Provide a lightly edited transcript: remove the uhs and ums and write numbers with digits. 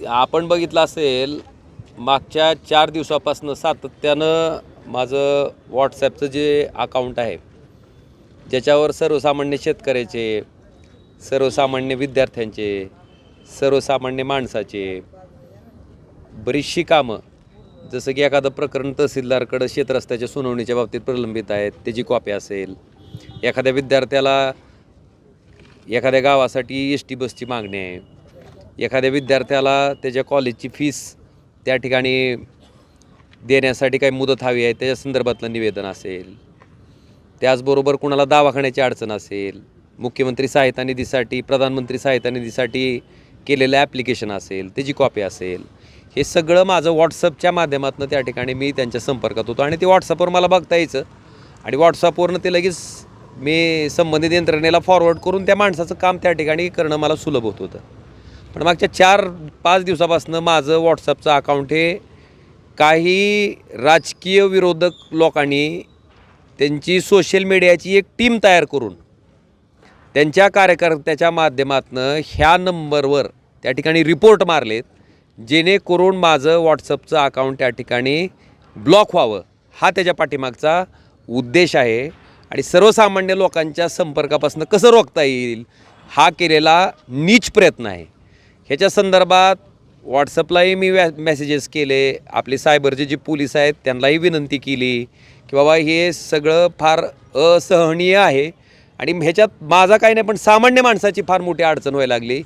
आपण बघितलं असेल मागच्या 4 दिवसापासून सातत्यानं माझं व्हॉट्सॲपचं जे अकाउंट आहे ज्याच्यावर सर्वसामान्य शेतकऱ्याचे, सर्वसामान्य विद्यार्थ्यांचे, सर्वसामान्य माणसाचे बरीचशी कामं, जसं की एखादं प्रकरण तहसीलदारकडं शेतरस्त्याच्या सुनावणीच्या बाबतीत प्रलंबित आहेत त्याची कॉपी असेल, एखाद्या विद्यार्थ्याला एखाद्या गावासाठी एस टी बसची मागणी आहे, एखाद्या विद्यार्थ्याला त्याच्या कॉलेजची फीस त्या ठिकाणी देण्यासाठी काही मुदत हवी आहे त्याच्या संदर्भातलं निवेदन असेल, त्याचबरोबर कुणाला दवाखान्याची अडचण असेल, मुख्यमंत्री सहायता निधीसाठी, प्रधानमंत्री सहायता निधीसाठी केलेलं ॲप्लिकेशन असेल त्याची कॉपी असेल, हे सगळं माझं व्हॉट्सअपच्या माध्यमातून त्या ठिकाणी मी त्यांच्या संपर्कात होतो आणि ते व्हॉट्सअपवर मला बघता यायचं आणि व्हॉट्सअपवरनं ते लगेच मी संबंधित यंत्रणेला फॉरवर्ड करून त्या माणसाचं काम त्या ठिकाणी करणं मला सुलभ होत होतं. पण मागच्या 4-5 दिवसापासून माझं व्हॉट्सअपचं अकाउंट हे काही राजकीय विरोधक लोकांनी त्यांची सोशल मीडियाची एक टीम तयार करून त्यांच्या कार्यकर्त्याच्या माध्यमातून ह्या नंबरवर त्या ठिकाणी रिपोर्ट मारलेत, जेणेकरून माझं व्हॉट्सअपचं अकाउंट त्या ठिकाणी ब्लॉक व्हावं हा त्याच्या पाठीमागचा उद्देश आहे. आणि सर्वसामान्य लोकांच्या संपर्कापासून कसं रोखता येईल हा केलेला नीच प्रयत्न आहे. ह्याच्या संदर्भात व्हॉट्सअपलाही मी मेसेजेस केले, आपले सायबरचे जे पोलीस आहेत त्यांनाही विनंती केली की बाबा हे सगळं फार असहनीय आहे आणि ह्याच्यात माझा काही नाही पण सामान्य माणसाची फार मोठी अडचण व्हायला लागली.